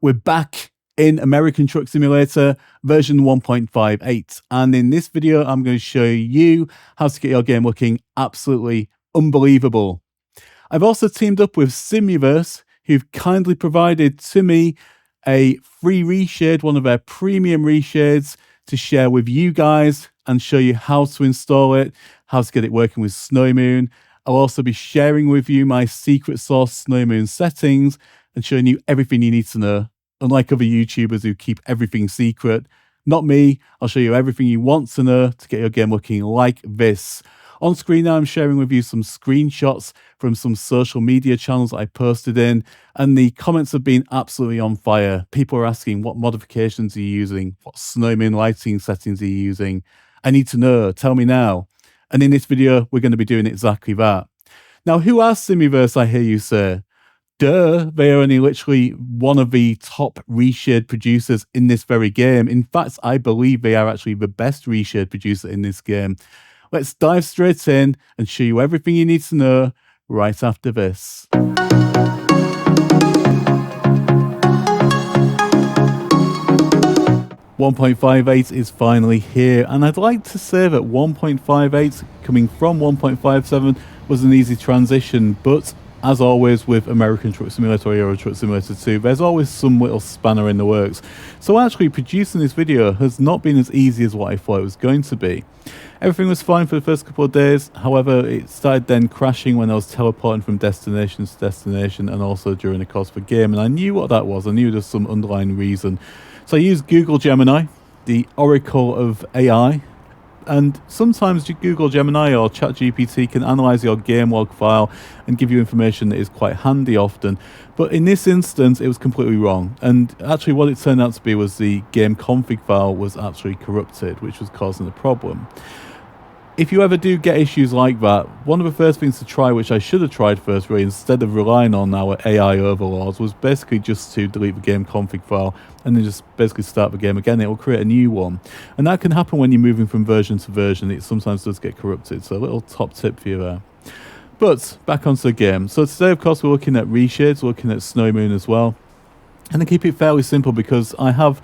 We're back in American Truck Simulator version 1.58, and in this video I'm going to show you how to get your game looking absolutely unbelievable. I've also teamed up with Simuverse, who've kindly provided to me a free reshade, one of their premium reshades, to share with you guys and show you how to install it, how to get it working with Snowymoon. I'll also be sharing with you my secret sauce Snowymoon settings and showing you everything you need to know. Unlike other YouTubers who keep everything secret, not me. I'll show you everything you want to know to get your game looking like this. On screen now, I'm sharing with you some screenshots from some social media channels I posted in, and the comments have been absolutely on fire. People are asking, what modifications are you using? What Snowymoon lighting settings are you using? I need to know. Tell me now. And in this video, we're going to be doing exactly that. Now, who are Simuverse, I hear you say? Duh, they are only literally one of the top reshade producers in this very game. In fact, I believe they are actually the best reshade producer in this game. Let's dive straight in and show you everything you need to know right after this. 1.58 is finally here, and I'd like to say that 1.58 coming from 1.57 was an easy transition, but as always with American Truck Simulator or Euro Truck Simulator 2, there's always some little spanner in the works. So actually producing this video has not been as easy as what I thought it was going to be. Everything was fine for the first couple of days, however it started then crashing when I was teleporting from destination to destination and also during the course of the game, and I knew what that was. I knew there was some underlying reason. So I used Google Gemini, the oracle of AI, and sometimes Google Gemini or ChatGPT can analyze your game log file and give you information that is quite handy often. But in this instance, it was completely wrong. And actually what it turned out to be was the game config file was actually corrupted, which was causing the problem. If you ever do get issues like that, one of the first things to try, which I should have tried first really, instead of relying on our AI overlords, was basically just to delete the game config file and then just basically start the game again. It will create a new one. And that can happen when you're moving from version to version. It sometimes does get corrupted. So a little top tip for you there. But back onto the game. So today, of course, we're looking at reshades, we're looking at Snowymoon as well. And I keep it fairly simple because I have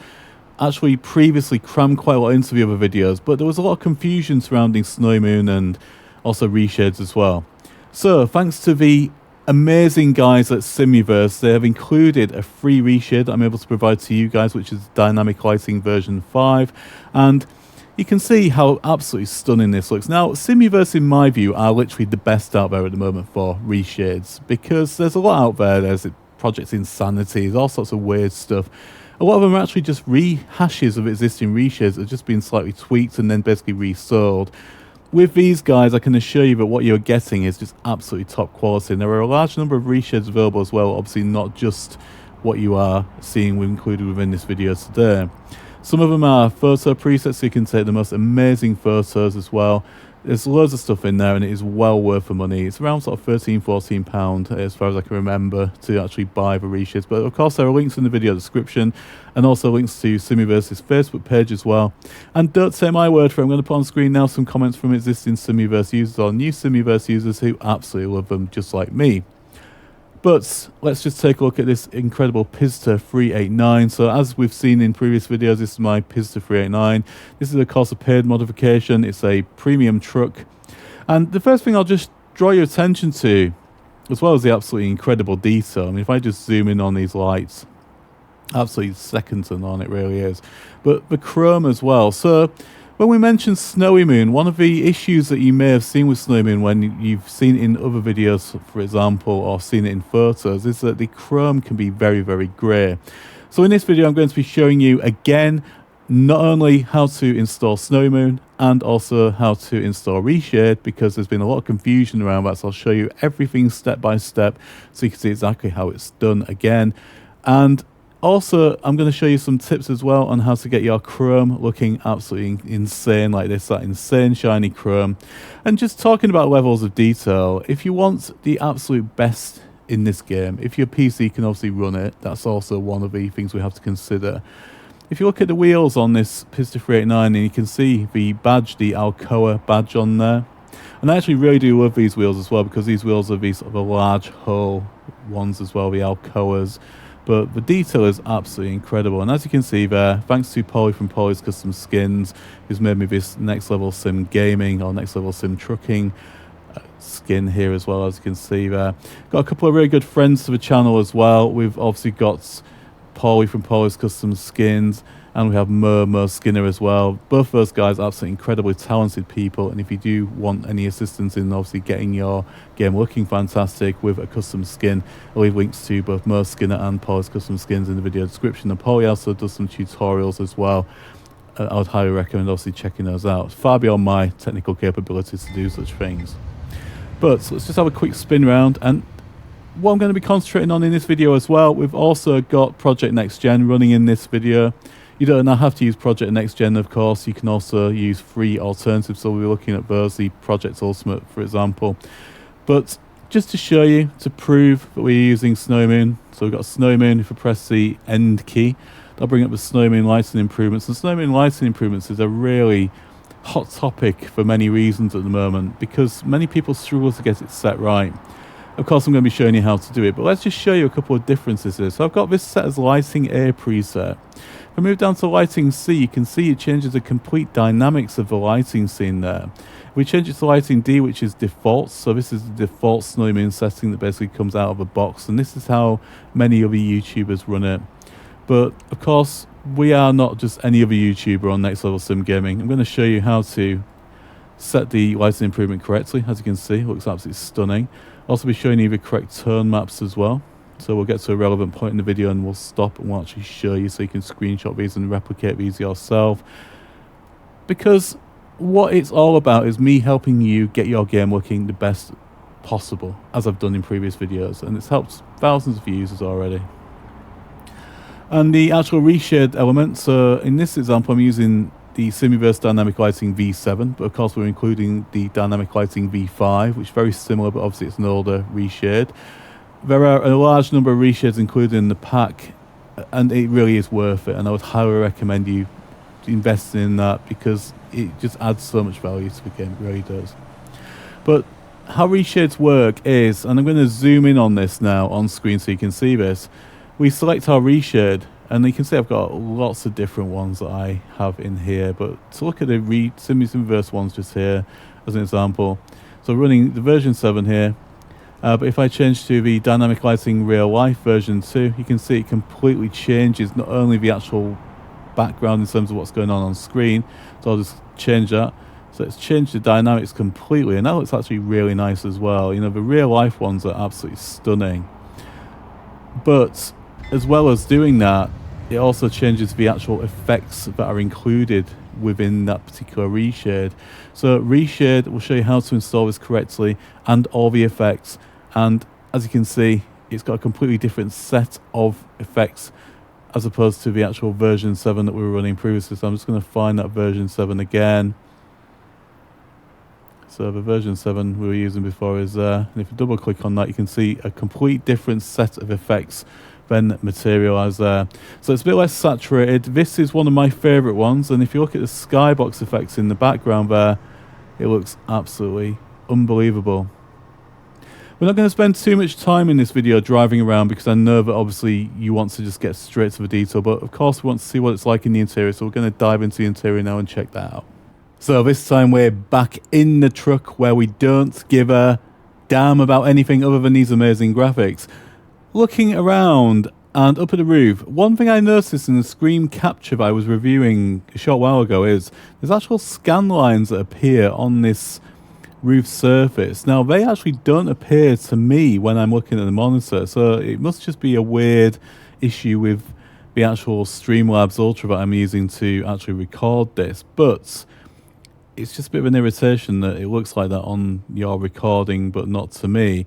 actually previously crammed quite a lot into the other videos, but there was a lot of confusion surrounding Snowymoon and also reshades as well. So thanks to the amazing guys at Simuverse, they have included a free reshade that I'm able to provide to you guys, which is Dynamic Lighting version 5, and you can see how absolutely stunning this looks. Now, Simuverse, in my view, are literally the best out there at the moment for reshades, because there's a lot out there. There's Project Insanity, there's all sorts of weird stuff. A lot of them are actually just rehashes of existing reshades that have just been slightly tweaked and then basically resold. With these guys, I can assure you that what you're getting is just absolutely top quality. And there are a large number of reshades available as well, obviously not just what you are seeing included within this video today. Some of them are photo presets, so you can take the most amazing photos as well. There's loads of stuff in there and it is well worth the money. It's around sort of £13–14 as far as I can remember to actually buy the reshades. But of course there are links in the video description and also links to Simuverse's Facebook page as well. And don't take my word for it, I'm going to put on screen now some comments from existing Simuverse users or new Simuverse users who absolutely love them just like me. But let's just take a look at this incredible Pizza 389. So as we've seen in previous videos, this is my Pizza 389. This is of course a paid modification. It's a premium truck. And the first thing I'll just draw your attention to, as well as the absolutely incredible detail. I mean, if I just zoom in on these lights, absolutely second to none, it really is. But the chrome as well. So when we mentioned Snowymoon, one of the issues that you may have seen with Snowymoon when you've seen it in other videos, for example, or seen it in photos, is that the chrome can be very, very grey. So in this video, I'm going to be showing you again, not only how to install Snowymoon and also how to install Reshade, because there's been a lot of confusion around that. So I'll show you everything step by step so you can see exactly how it's done again. And also, I'm going to show you some tips as well on how to get your chrome looking absolutely insane like this, that insane shiny chrome. And just talking about levels of detail, if you want the absolute best in this game, if your PC can obviously run it, that's also one of the things we have to consider. If you look at the wheels on this Pizza 389, and you can see the badge, the Alcoa badge on there. And I actually really do love these wheels as well, because these wheels are these sort of large hull ones as well, the Alcoas. but the detail is absolutely incredible. And as you can see there, thanks to Polly from Polly's Custom Skins, who's made me this NextLevelSimGaming or NextLevelSimTrucking skin here as well, as you can see there. Got a couple of really good friends to the channel as well. We've obviously got Polly from Polly's Custom Skins, and we have Mo Skinner as well. Both those guys are absolutely incredibly talented people, and if you do want any assistance in obviously getting your game looking fantastic with a custom skin, I'll leave links to both Mo Skinner and Polly's Custom Skins in the video description. And Polly also does some tutorials as well. I would highly recommend obviously checking those out. Far beyond my technical capabilities to do such things. But let's just have a quick spin round, and what I'm going to be concentrating on in this video as well, we've also got Project Next Gen running in this video. You don't now have to use Project Next Gen, of course. You can also use free alternatives, so we'll be looking at those, the Project Ultimate, for example. But just to show you, to prove that we're using Snowymoon, so we've got Snowymoon. If I press the end key, that'll bring up the Snowymoon lighting improvements. And Snowymoon lighting improvements is a really hot topic for many reasons at the moment, because many people struggle to get it set right. Of course, I'm going to be showing you how to do it, but let's just show you a couple of differences here. So I've got this set as Lighting A preset. If I move down to Lighting C, you can see it changes the complete dynamics of the lighting scene there. If we change it to Lighting D, which is default, so this is the default Snowymoon setting that basically comes out of the box, and this is how many other YouTubers run it. But of course, we are not just any other YouTuber on NextLevelSimGaming. I'm going to show you how to set the lighting improvement correctly. As you can see, it looks absolutely stunning. I'll also be showing you the correct tone maps as well. So we'll get to a relevant point in the video and we'll stop and we'll actually show you so you can screenshot these and replicate these yourself. Because what it's all about is me helping you get your game looking the best possible, as I've done in previous videos, and it's helped thousands of users already. And the actual reshade element, so in this example I'm using the Simuverse Dynamic Lighting V7, but of course we're including the Dynamic Lighting V5, which is very similar, but obviously it's an older reshade. There are a large number of reshades included in the pack, and it really is worth it, and I would highly recommend you investing in that, because it just adds so much value to the game, it really does. But how reshades work is, and I'm going to zoom in on this now on screen so you can see this. We select our reshade, and you can see I've got lots of different ones that I have in here, but to look at the Simuverse ones just here as an example. So running the version 7 here, but if I change to the Dynamic Lighting Real Life version 2, you can see it completely changes not only the actual background in terms of what's going on screen, so I'll just change that. So it's changed the dynamics completely, and that looks actually really nice as well. You know, the real life ones are absolutely stunning. But as well as doing that, it also changes the actual effects that are included within that particular reshade. So reshade will show you how to install this correctly and all the effects. And as you can see, it's got a completely different set of effects as opposed to the actual version 7 that we were running previously. So I'm just going to find that version 7 again. So the version 7 we were using before is there. And if you double click on that, you can see a complete different set of effects then materialize there. So it's a bit less saturated. This is one of my favorite ones. And if you look at the skybox effects in the background there, it looks absolutely unbelievable. We're not going to spend too much time in this video driving around, because I know that obviously you want to just get straight to the detail, but of course we want to see what it's like in the interior, so we're going to dive into the interior now and check that out. So this time we're back in the truck, where we don't give a damn about anything other than these amazing graphics. Looking around and up at the roof, one thing I noticed in the screen capture that I was reviewing a short while ago is there's actual scan lines that appear on this roof surface. Now they actually don't appear to me when I'm looking at the monitor, so it must just be a weird issue with the actual Streamlabs Ultra that I'm using to actually record this, but it's just a bit of an irritation that it looks like that on your recording but not to me.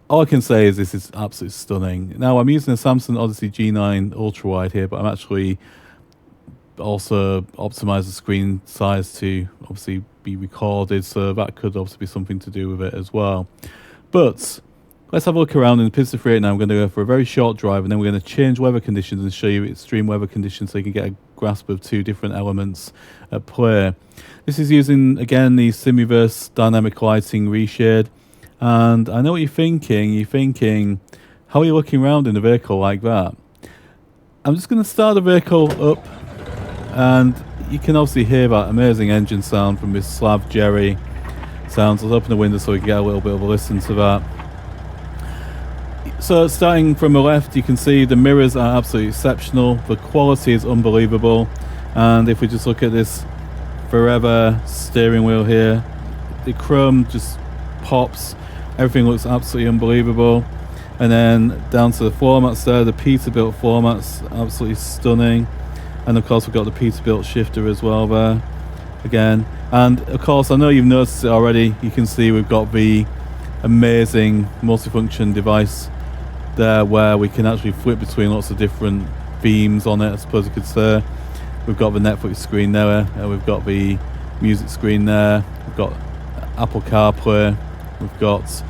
All I can say is this is absolutely stunning. Now I'm using a Samsung Odyssey G9 ultra wide here, but I'm actually also optimized the screen size to obviously be recorded, so that could obviously be something to do with it as well. But let's have a look around in the Pista 38 now. I'm going to go for a very short drive, and then we're going to change weather conditions and show you extreme weather conditions so you can get a grasp of two different elements at play. This is using, again, the Simuverse Dynamic Lighting Reshade. And I know what you're thinking. You're thinking, how are you looking around in a vehicle like that? I'm just going to start the vehicle up, and you can obviously hear that amazing engine sound from this Slav Jerry sounds. Let's open the window so we can get a little bit of a listen to that. So starting from the left, you can see the mirrors are absolutely exceptional. The quality is unbelievable. And if we just look at this forever steering wheel here, the chrome just pops. Everything looks absolutely unbelievable. And then down to the floor mats there, the Peterbilt floor mats, absolutely stunning. And of course we've got the Peterbilt shifter as well there, again. And of course, I know you've noticed it already, you can see we've got the amazing multifunction device there where we can actually flip between lots of different themes on it, I suppose you could say. We've got the Netflix screen there, and we've got the music screen there, we've got Apple CarPlay, we've got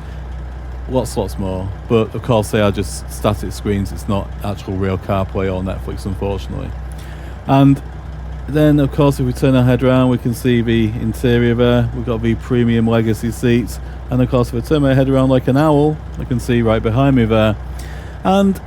lots more, but of course they are just static screens. It's not actual real CarPlay or Netflix, unfortunately. And then of course if we turn our head around, we can see the interior there. We've got the premium legacy seats, and of course if I turn my head around like an owl, I can see right behind me there. And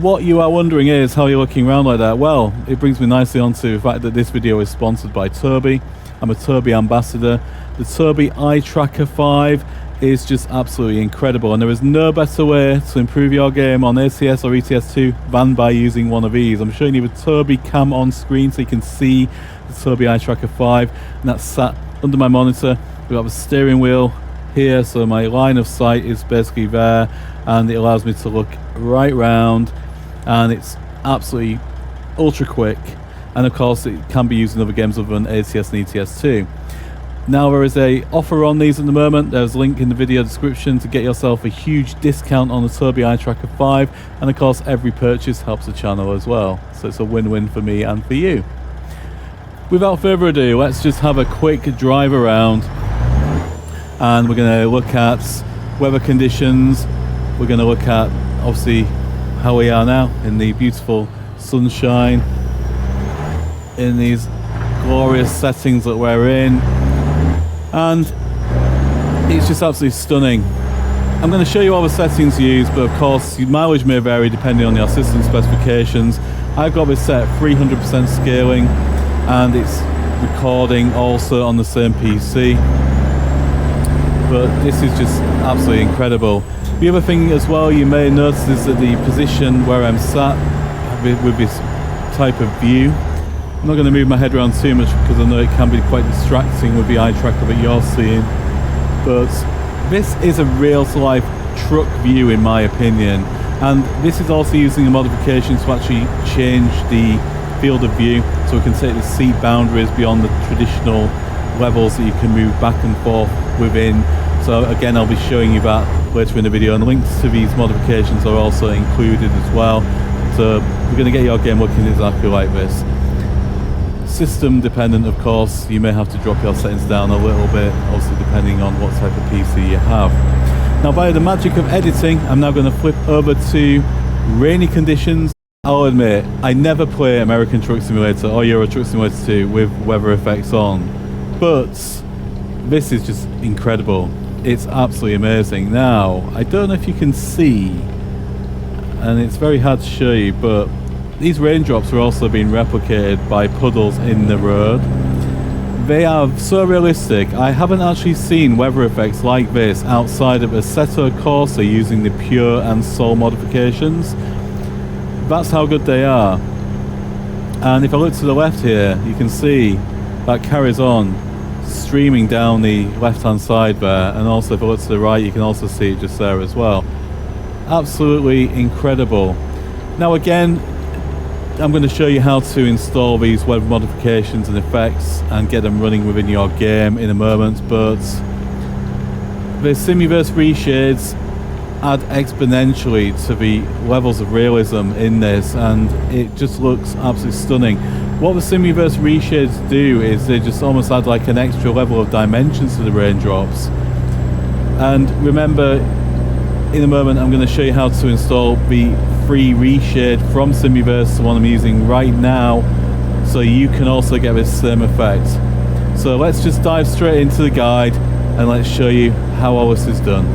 what you are wondering is how you're looking around like that. Well, it brings me nicely on to the fact that this video is sponsored by Tobii. I'm a Tobii ambassador. The Tobii Eye Tracker 5 is just absolutely incredible, and there is no better way to improve your game on ATS or ETS2 than by using one of these. I'm showing you the Tobii cam on screen so you can see the Tobii Eye Tracker 5, and that's sat under my monitor. We've got the steering wheel here, so my line of sight is basically there, and it allows me to look right round, and it's absolutely ultra quick. And of course it can be used in other games other than ATS and ETS2. Now there is a offer on these at the moment. There's a link in the video description to get yourself a huge discount on the Tobii Eye Tracker 5, and of course every purchase helps the channel as well, so it's a win-win for me and for you. Without further ado, let's just have a quick drive around, and we're going to look at weather conditions. We're going to look at obviously how we are now in the beautiful sunshine, in these glorious settings that we're in, and it's just absolutely stunning. I'm going to show you all the settings used, but of course your mileage may vary depending on your system specifications. I've got this set at 300% scaling, and it's recording also on the same PC, but this is just absolutely incredible. The other thing as well you may notice is that the position where I'm sat with this type of view, I'm not going to move my head around too much because I know it can be quite distracting with the eye tracker that you're seeing, but this is a real-to-life truck view in my opinion, and this is also using a modification to actually change the field of view, so we can take the seat boundaries beyond the traditional levels that you can move back and forth within. So again, I'll be showing you that later in the video, and links to these modifications are also included as well. So we're going to get your game looking exactly like this. System dependent, of course, you may have to drop your settings down a little bit, also depending on what type of PC you have. Now, by the magic of editing, I'm now going to flip over to rainy conditions. I'll admit, I never play American Truck Simulator or Euro Truck Simulator 2 with weather effects on, but this is just incredible. It's absolutely amazing. Now, I don't know if you can see, and it's very hard to show you, but these raindrops are also being replicated by puddles in the road. They are so realistic. I haven't actually seen weather effects like this outside of Assetto Corsa using the Pure and Soul modifications. That's how good they are. And if I look to the left here, you can see that carries on streaming down the left hand side there, and also if I look to the right, you can also see it just there as well. Absolutely incredible. Now again, I'm going to show you how to install these weather modifications and effects and get them running within your game in a moment, but the Simuverse ReShades add exponentially to the levels of realism in this, and it just looks absolutely stunning. What the Simuverse ReShades do is they just almost add like an extra level of dimensions to the raindrops. And remember, in a moment I'm going to show you how to install the free reshade from Simuverse, the one I'm using right now, so you can also get this same effect. So let's just dive straight into the guide and let's show you how all this is done.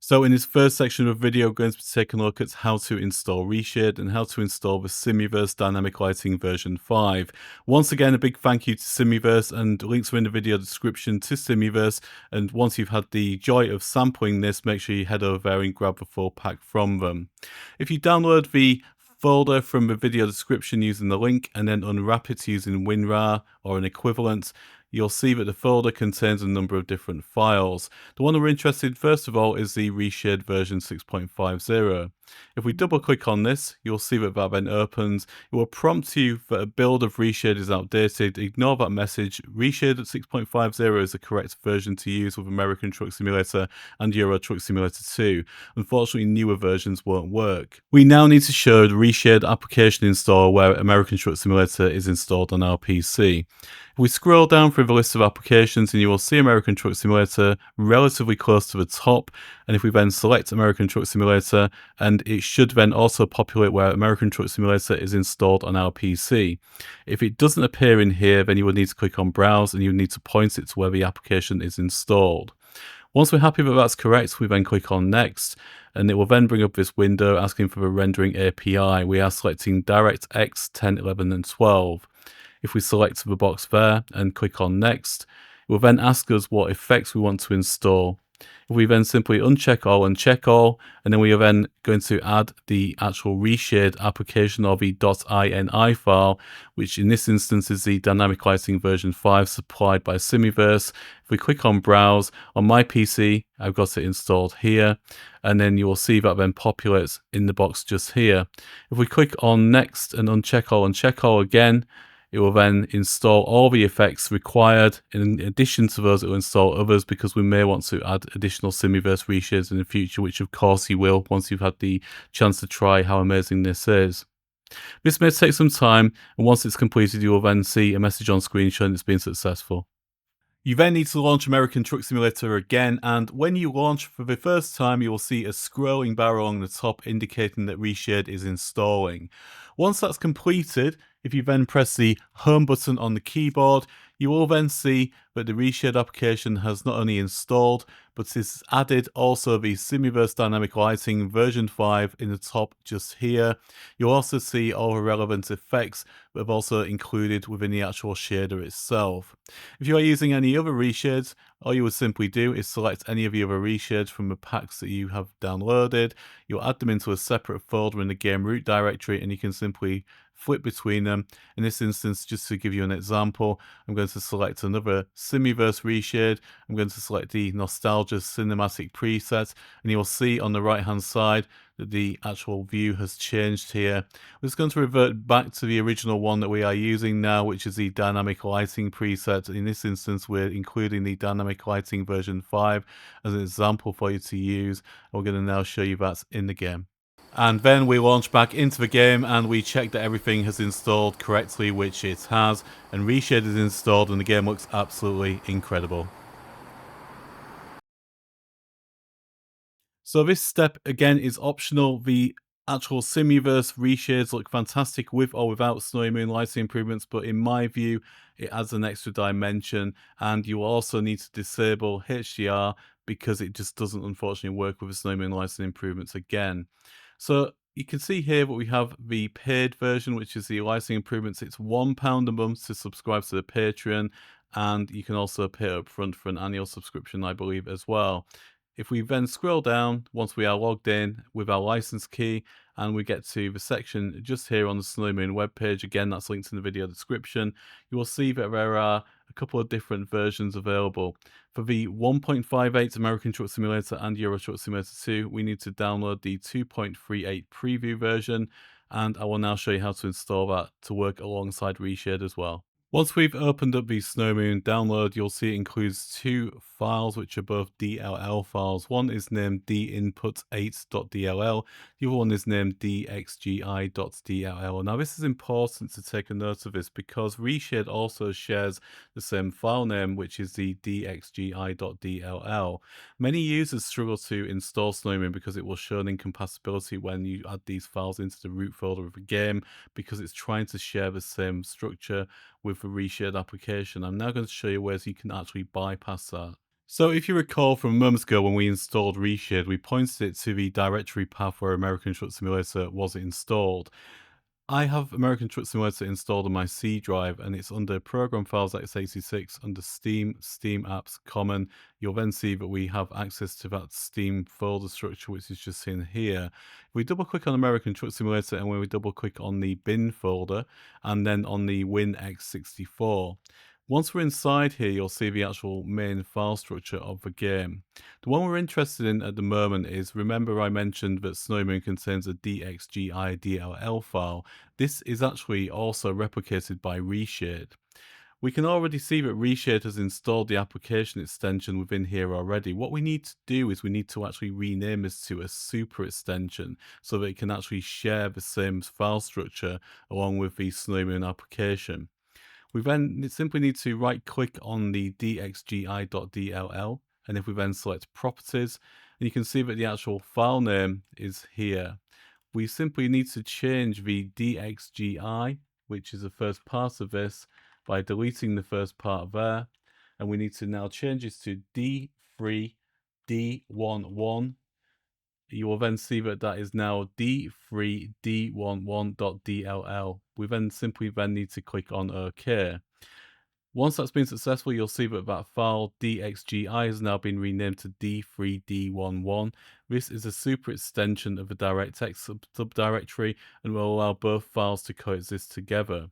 So in this first section of the video, we're going to be taking a look at how to install Reshade and how to install the Simuverse Dynamic Lighting version 5. Once again, a big thank you to Simuverse, and links are in the video description to Simuverse. And once you've had the joy of sampling this, make sure you head over there and grab the full pack from them. If you download the folder from the video description using the link and then unwrap it using WinRAR or an equivalent, you'll see that the folder contains a number of different files. The one that we're interested in first of all is the Reshade version 6.50. If we double click on this, you'll see that that then opens. It will prompt you that a build of Reshade is outdated. Ignore that message. Reshade at 6.50 is the correct version to use with American Truck Simulator and Euro Truck Simulator 2. Unfortunately, newer versions won't work. We now need to show the Reshade application installer where American Truck Simulator is installed on our PC. If we scroll down through the list of applications, and you will see American Truck Simulator relatively close to the top, and if we then select American Truck Simulator, and it should then also populate where American Truck Simulator is installed on our PC. If it doesn't appear in here, then you will need to click on Browse and you need to point it to where the application is installed. Once we're happy that that's correct, we then click on Next, and it will then bring up this window asking for the rendering API. We are selecting DirectX 10, 11, and 12. If we select the box there and click on Next, it will then ask us what effects we want to install. If we then simply uncheck all and check all, and then we are then going to add the actual Reshade application or the .ini file, which in this instance is the Dynamic Lighting version 5 supplied by Simuverse. If we click on Browse, on my PC, I've got it installed here, and then you will see that then populates in the box just here. If we click on Next and uncheck all and check all again, it will then install all the effects required. In addition to those, it will install others because we may want to add additional Simuverse reshades in the future, which of course you will once you've had the chance to try how amazing this is. This may take some time, and once it's completed, you will then see a message on screen showing it's been successful. You then need to launch American Truck Simulator again, and when you launch for the first time, you will see a scrolling bar along the top indicating that Reshade is installing. Once that's completed, if you then press the Home button on the keyboard, you will then see that the Reshade application has not only installed, but it's added also the Simuverse Dynamic Lighting version 5 in the top just here. You'll also see all the relevant effects that have also included within the actual shader itself. If you are using any other reshades, all you would simply do is select any of the other reshades from the packs that you have downloaded. You'll add them into a separate folder in the game root directory, and you can simply flip between them. In this instance, just to give you an example, I'm going to select another Simuverse ReShade. I'm going to select the Nostalgia Cinematic preset, and you'll see on the right hand side that the actual view has changed here. We're just going to revert back to the original one that we are using now, which is the Dynamic Lighting preset. In this instance, we're including the Dynamic Lighting version 5 as an example for you to use. We're going to now show you that in the game. And then we launch back into the game and we check that everything has installed correctly, which it has, and Reshade is installed and the game looks absolutely incredible. So this step again is optional. The actual Simuverse reshades look fantastic with or without Snowymoon lighting improvements, but in my view it adds an extra dimension, and you will also need to disable HDR because it just doesn't unfortunately work with the Snowymoon lighting improvements again. So you can see here that we have the paid version, which is the lighting improvements. It's £1 a month to subscribe to the Patreon, and you can also pay up front for an annual subscription, I believe, as well. If we then scroll down, once we are logged in with our license key, and we get to the section just here on the Snowymoon webpage, again, that's linked in the video description, you will see that there are a couple of different versions available. For the 1.58 American Truck Simulator and Euro Truck Simulator 2, we need to download the 2.38 preview version, and I will now show you how to install that to work alongside Reshade as well. Once we've opened up the Snowymoon download, you'll see it includes two files which are both DLL files. One is named dinput8.dll, the other one is named dxgi.dll. Now this is important to take a note of this because Reshade also shares the same file name, which is the dxgi.dll. Many users struggle to install Snowymoon because it will show an incompatibility when you add these files into the root folder of the game, because it's trying to share the same structure with the Reshade application. I'm now going to show you ways you can actually bypass that. So if you recall from moments ago when we installed Reshade, we pointed it to the directory path where American Truck Simulator was installed. I have American Truck Simulator installed on my C drive, and it's under Program Files x86 under Steam, Steam Apps, Common. You'll then see that we have access to that Steam folder structure, which is just in here. If we double click on American Truck Simulator, and when we double click on the bin folder, and then on the WinX64, once we're inside here, you'll see the actual main file structure of the game. The one we're interested in at the moment is, remember I mentioned that Snowymoon contains a DXGI DLL file. This is actually also replicated by Reshade. We can already see that Reshade has installed the application extension within here already. What we need to do is we need to actually rename this to a super extension so that it can actually share the same file structure along with the Snowymoon application. We then simply need to right click on the dxgi.dll, and if we then select properties, and you can see that the actual file name is here. We simply need to change the dxgi, which is the first part of this, by deleting the first part there, and we need to now change this to d3d11. You will then see that that is now d3d11.dll. We then simply need to click on OK. Once that's been successful, you'll see that that file dxgi has now been renamed to d3d11. This is a super extension of the DirectX subdirectory and will allow both files to coexist together.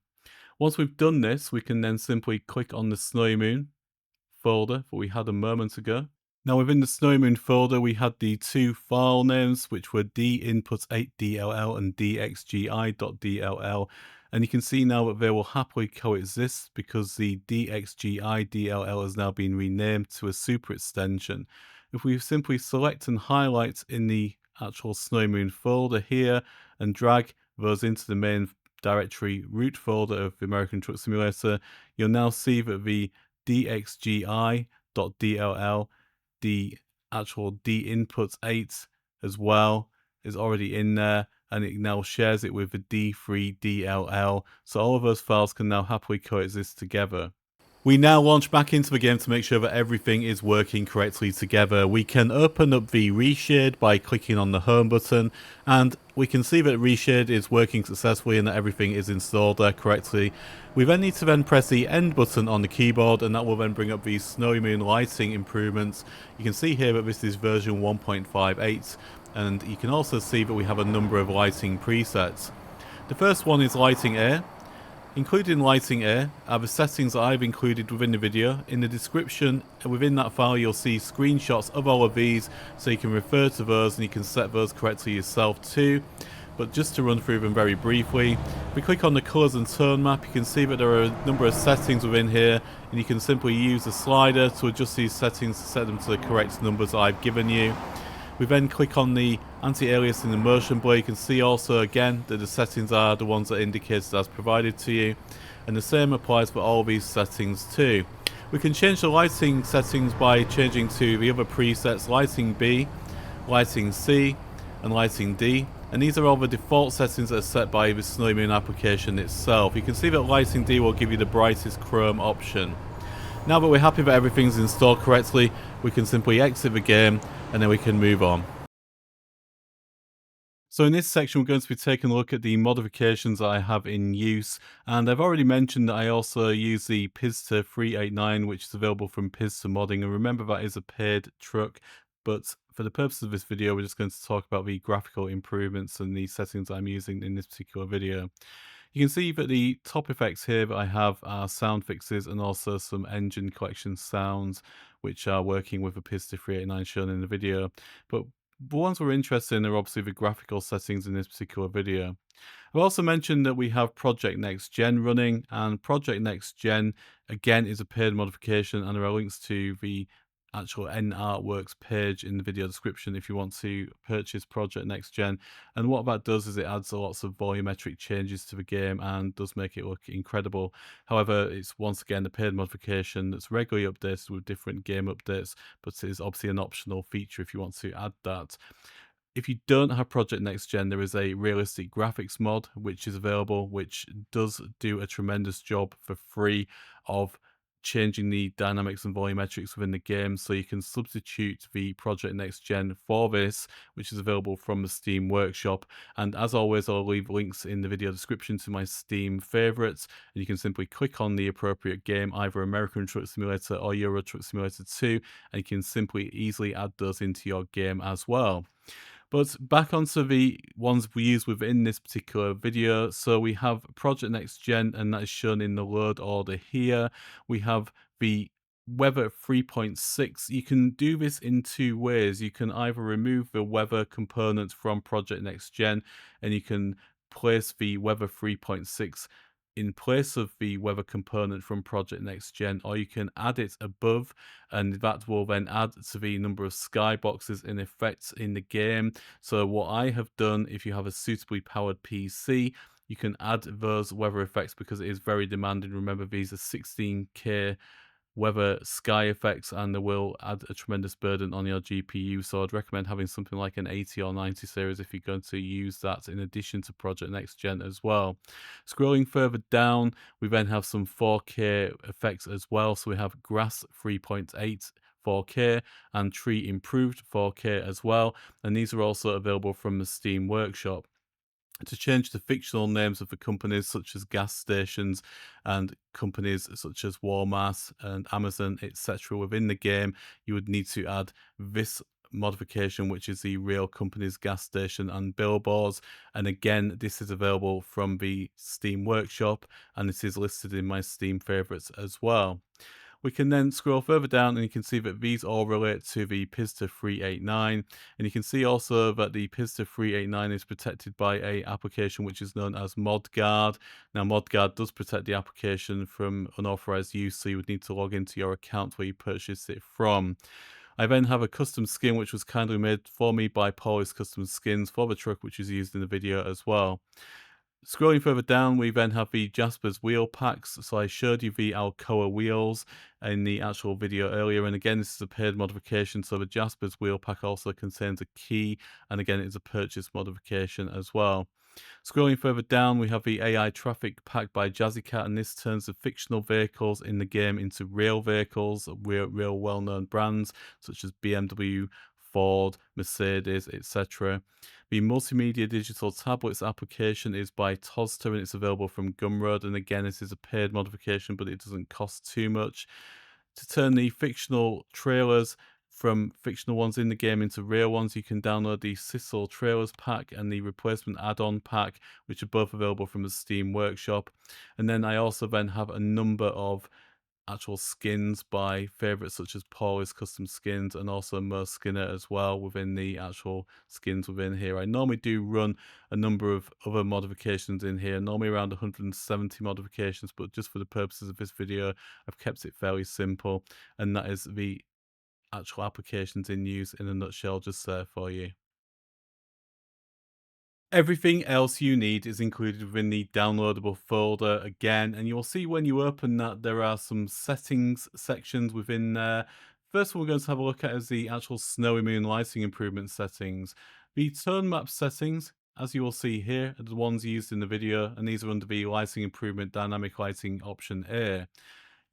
Once we've done this, we can then simply click on the Snowymoon folder that we had a moment ago. Now within the Snowymoon folder, we had the two file names, which were dinput8dll and dxgi.dll. And you can see now that they will happily coexist because the dxgi DLL has now been renamed to a super extension. If we simply select and highlight in the actual Snowymoon folder here and drag those into the main directory root folder of the American Truck Simulator, you'll now see that the dxgi.dll, the actual dinput8 as well, is already in there, and it now shares it with the d3dll, so all of those files can now happily coexist together. We now launch back into the game to make sure that everything is working correctly together. We can open up the Reshade by clicking on the home button, and we can see that Reshade is working successfully and that everything is installed there correctly. We then need to then press the end button on the keyboard, and that will then bring up the Snowymoon lighting improvements. You can see here that this is version 1.58, and you can also see that we have a number of lighting presets. The first one is lighting air. Included in lighting air are the settings that I've included within the video. In the description within that file, you'll see screenshots of all of these, so you can refer to those and you can set those correctly yourself too. But just to run through them very briefly, if we click on the colours and tone map, you can see that there are a number of settings within here, and you can simply use the slider to adjust these settings to set them to the correct numbers that I've given you. We then click on the anti-alias in the motion blur. You can see also again that the settings are the ones that indicated as provided to you, and the same applies for all these settings too. We can change the lighting settings by changing to the other presets: lighting B, lighting C, and lighting D, and these are all the default settings that are set by the Snowymoon application itself. You can see that lighting D will give you the brightest chrome option. Now that we're happy that everything's installed correctly, we can simply exit the game and then we can move on. So in this section, we're going to be taking a look at the modifications that I have in use. And I've already mentioned that I also use the Pizza 389, which is available from Pizza Modding. And remember, that is a paid truck. But for the purpose of this video, we're just going to talk about the graphical improvements and the settings I'm using in this particular video. You can see that the top effects here that I have are sound fixes and also some engine collection sounds, which are working with the Pista 389 shown in the video. But the ones we're interested in are obviously the graphical settings in this particular video. I've also mentioned that we have Project Next Gen running, and Project Next Gen again is a paid modification, and there are links to the actual N Artworks page in the video description if you want to purchase Project Next Gen. And what that does is it adds lots of volumetric changes to the game and does make it look incredible. However, it's once again a paid modification that's regularly updated with different game updates, but it is obviously an optional feature if you want to add that. If you don't have Project Next Gen, there is a realistic graphics mod which is available, which does do a tremendous job for free of changing the dynamics and volumetrics within the game, so you can substitute the Project Next Gen for this, which is available from the Steam Workshop. And as always, I'll leave links in the video description to my Steam favorites, and you can simply click on the appropriate game, either American Truck Simulator or Euro Truck Simulator 2, and you can simply easily add those into your game as well. But back onto the ones we use within this particular video. So we have Project Next Gen, and that is shown in the load order here. We have the Weather 3.6. You can do this in two ways. You can either remove the weather component from Project Next Gen, and you can place the Weather 3.6 in place of the weather component from Project Next Gen, or you can add it above, and that will then add to the number of skyboxes in effect in the game. So what I have done, if you have a suitably powered PC, you can add those weather effects because it is very demanding. Remember, these are 16K weather sky effects, and they will add a tremendous burden on your GPU. So I'd recommend having something like an 80 or 90 series if you're going to use that in addition to Project Next Gen as well. Scrolling further down, we then have some 4K effects as well. So we have Grass 3.8 4K and Tree Improved 4K as well, and these are also available from the Steam Workshop. To change the fictional names of the companies such as gas stations and companies such as Walmart and Amazon, etc. within the game, you would need to add this modification, which is the real company's gas station and billboards. And again, this is available from the Steam Workshop, and it is listed in my Steam favorites as well. We can then scroll further down, and you can see that these all relate to the PISTA 389, and you can see also that the PISTA 389 is protected by a application which is known as ModGuard. Now, ModGuard does protect the application from unauthorized use, so you would need to log into your account where you purchased it from. I then have a custom skin which was kindly made for me by Paul's Custom Skins for the truck, which is used in the video as well. Scrolling further down, we then have the Jasper's wheel packs. So I showed you the Alcoa wheels in the actual video earlier, and again, this is a paid modification. So the Jasper's wheel pack also contains a key, and again, it's a purchase modification as well. Scrolling further down, we have the AI traffic pack by Jazzycat, and this turns the fictional vehicles in the game into real vehicles, real well-known brands such as BMW, Ford, Mercedes, etc. The multimedia digital tablets application is by Tozster, and it's available from Gumroad, and again, this is a paid modification, but it doesn't cost too much. To turn the fictional trailers from fictional ones in the game into real ones, you can download the Sissel Trailers pack and the replacement add-on pack, which are both available from the Steam Workshop. And then I also then have a number of actual skins by favorites such as Paul's Custom Skins and also Mo Skinner as well within the actual skins within here. I normally do run a number of other modifications in here, normally around 170 modifications, but just for the purposes of this video, I've kept it fairly simple, and that is the actual applications in use in a nutshell just there for you. Everything else you need is included within the downloadable folder again, and you'll see when you open that there are some settings sections within there. First one we're going to have a look at is the actual Snowymoon lighting improvement settings. The tone map settings, as you will see here, are the ones used in the video, and these are under the lighting improvement dynamic lighting option A.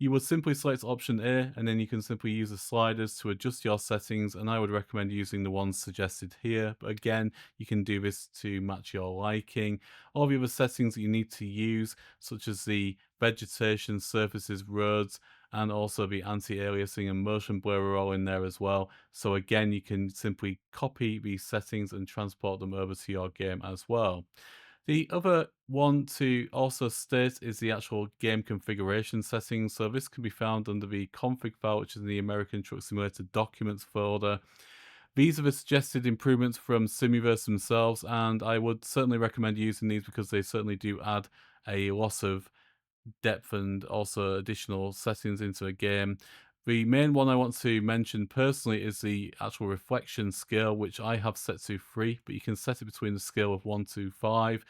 You would simply select option A, and then you can simply use the sliders to adjust your settings, and I would recommend using the ones suggested here. But again, you can do this to match your liking. All the other settings that you need to use, such as the vegetation, surfaces, roads, and also the anti-aliasing and motion blur are all in there as well. So again, you can simply copy these settings and transport them over to your game as well. The other one to also state is the actual game configuration settings. So this can be found under the config file, which is in the American Truck Simulator documents folder. These are the suggested improvements from Simuverse themselves, and I would certainly recommend using these because they certainly do add a lot of depth and also additional settings into a game. The main one I want to mention personally is the actual reflection scale, which I have set to 3, but you can set it between the scale of 1 to 5.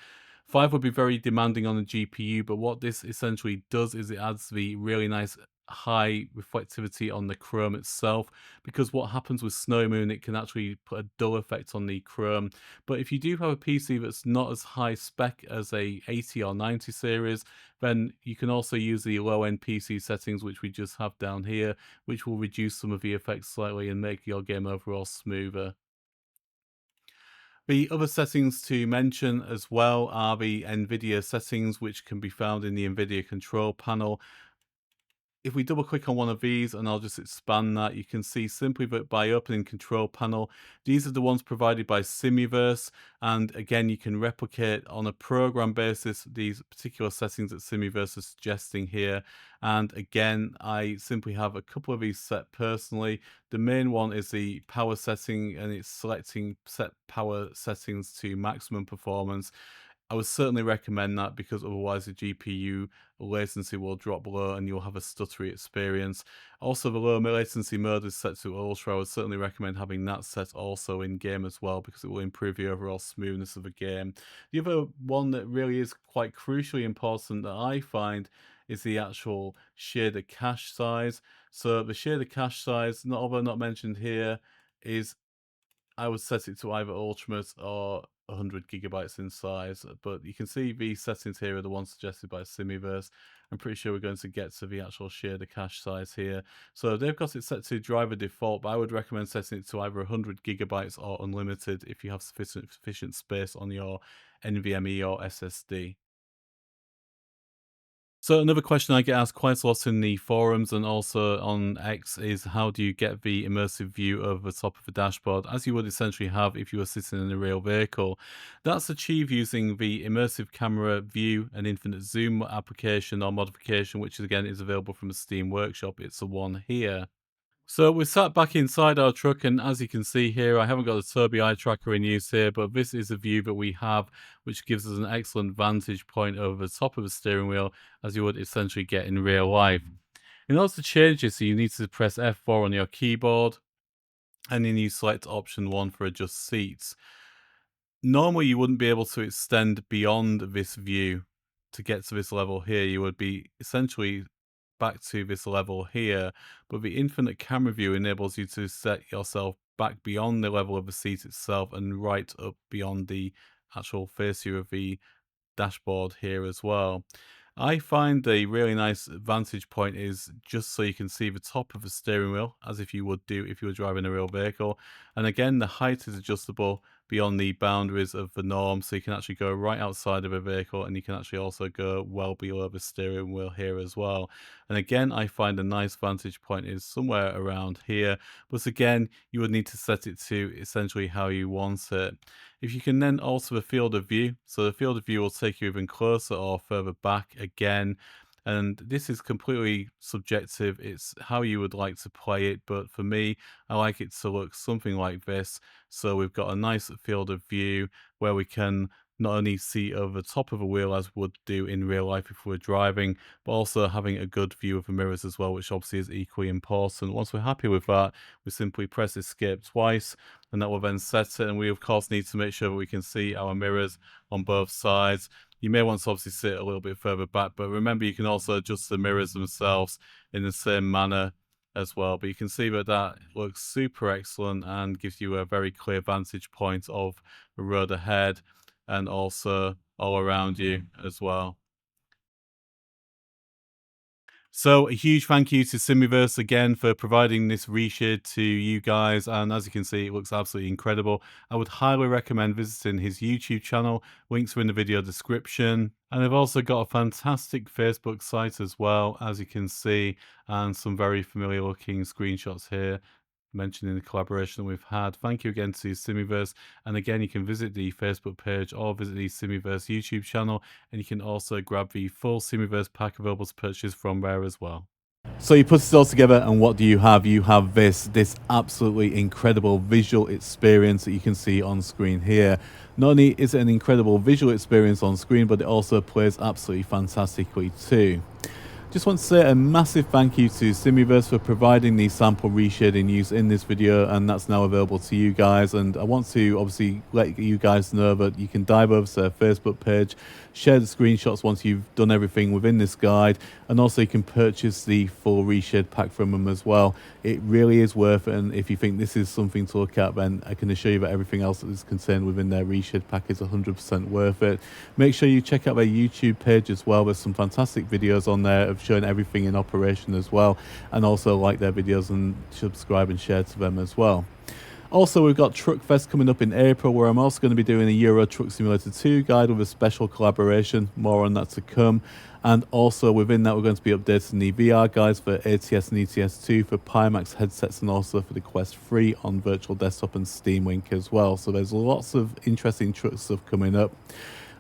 5 would be very demanding on the GPU, but what this essentially does is it adds the really nice high reflectivity on the chrome itself, because what happens with Snowymoon, it can actually put a dull effect on the chrome. But if you do have a PC that's not as high spec as a 80 or 90 series, then you can also use the low-end PC settings, which we just have down here, which will reduce some of the effects slightly and make your game overall smoother. The other settings to mention as well are the NVIDIA settings, which can be found in the NVIDIA control panel. If we double click on one of these, and I'll just expand that, you can see simply that by opening control panel, these are the ones provided by Simuverse. And again, you can replicate on a program basis these particular settings that Simuverse is suggesting here. And again, I simply have a couple of these set personally. The main one is the power setting, and it's selecting set power settings to maximum performance. I would certainly recommend that, because otherwise the GPU latency will drop low and you'll have a stuttery experience. Also, the low latency mode is set to ultra. I would certainly recommend having that set also in game as well, because it will improve the overall smoothness of the game. The other one that really is quite crucially important that I find is the actual shader cache size. So the shader cache size, although not mentioned here, is I would set it to either Ultimate or 100 gigabytes in size, but you can see the settings here are the ones suggested by Simuverse. I'm pretty sure we're going to get to the actual shader cache size here. So they've got it set to driver default, but I would recommend setting it to either 100 gigabytes or unlimited if you have sufficient space on your NVMe or SSD. So another question I get asked quite a lot in the forums and also on X is, how do you get the immersive view over the top of the dashboard, as you would essentially have if you were sitting in a real vehicle? That's achieved using the immersive camera view and infinite zoom application or modification, which again is available from the Steam Workshop. It's the one here. So we're sat back inside our truck, and as you can see here, I haven't got the Tobii Eye Tracker in use here, but this is a view that we have, which gives us an excellent vantage point over the top of the steering wheel, as you would essentially get in real life. In order to change this, you need to press F4 on your keyboard, and then you select option 1 for adjust seats. Normally, you wouldn't be able to extend beyond this view to get to this level here. You would be essentially back to this level here, but the infinite camera view enables you to set yourself back beyond the level of the seat itself and right up beyond the actual face view of the dashboard here as well. I find the really nice vantage point is just so you can see the top of the steering wheel, as if you would do if you were driving a real vehicle. And again, the height is adjustable beyond the boundaries of the norm, so you can actually go right outside of a vehicle, and you can actually also go well below the steering wheel here as well. And again, I find a nice vantage point is somewhere around here, but again, you would need to set it to essentially how you want it. If you can then alter the field of view, so the field of view will take you even closer or further back again. And this is completely subjective. It's how you would like to play it. But for me, I like it to look something like this. So we've got a nice field of view where we can not only see over the top of a wheel as would do in real life if we were driving, but also having a good view of the mirrors as well, which obviously is equally important. Once we're happy with that, we simply press escape twice, and that will then set it. And we of course need to make sure that we can see our mirrors on both sides. You may want to obviously sit a little bit further back, but remember you can also adjust the mirrors themselves in the same manner as well. But you can see that that looks super excellent and gives you a very clear vantage point of the road ahead and also all around you as well. So a huge thank you to Simuverse again for providing this reshade to you guys, and as you can see, it looks absolutely incredible. I would highly recommend visiting his YouTube channel. Links are in the video description. And I've also got a fantastic Facebook site as well, as you can see, and some very familiar looking screenshots here mentioning the collaboration that we've had. Thank you again to Simuverse, and again you can visit the Facebook page or visit the Simuverse YouTube channel, and you can also grab the full Simuverse pack available to purchase from there as well. So you put it all together, and what do you have? You have this absolutely incredible visual experience that you can see on screen here. Not only is it an incredible visual experience on screen, but it also plays absolutely fantastically too. Just want to say a massive thank you to Simuverse for providing the sample reshading used in this video, and that's now available to you guys. And I want to obviously let you guys know that you can dive over to their Facebook page, share the screenshots once you've done everything within this guide, and also you can purchase the full reshade pack from them as well. It really is worth it, and if you think this is something to look at, then I can assure you that everything else that is contained within their reshade pack is 100% worth it. Make sure you check out their YouTube page as well. There's some fantastic videos on there of showing everything in operation as well, and also like their videos and subscribe and share to them as well. Also, we've got Truck Fest coming up in April, where I'm also going to be doing a Euro Truck Simulator 2 guide with a special collaboration. More on that to come. And also within that, we're going to be updating the VR guides for ATS and ETS2 for Pimax headsets, and also for the Quest 3 on Virtual Desktop and Steam Link as well. So there's lots of interesting truck stuff coming up.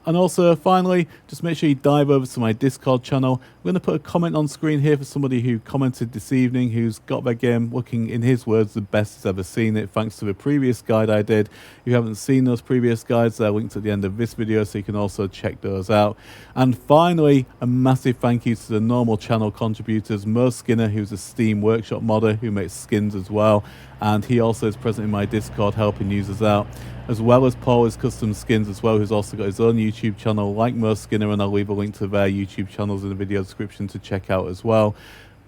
And also, finally, just make sure you dive over to my Discord channel. I'm going to put a comment on screen here for somebody who commented this evening, who's got their game looking, in his words, the best he's ever seen it, thanks to the previous guide I did. If you haven't seen those previous guides, they're linked at the end of this video, so you can also check those out. And finally, a massive thank you to the normal channel contributors, Mo Skinner, who's a Steam Workshop modder who makes skins as well, and he also is present in my Discord helping users out, as well as Paul is Custom Skins as well, who's also got his own YouTube channel like Mo Skinner, and I'll leave a link to their YouTube channels in the video description to check out as well.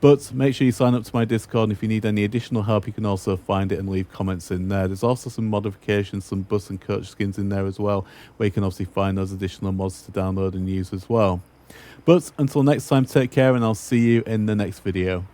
But make sure you sign up to my Discord, and if you need any additional help, you can also find it and leave comments in there. There's also some modifications, some bus and coach skins in there as well, where you can obviously find those additional mods to download and use as well. But until next time, take care, and I'll see you in the next video.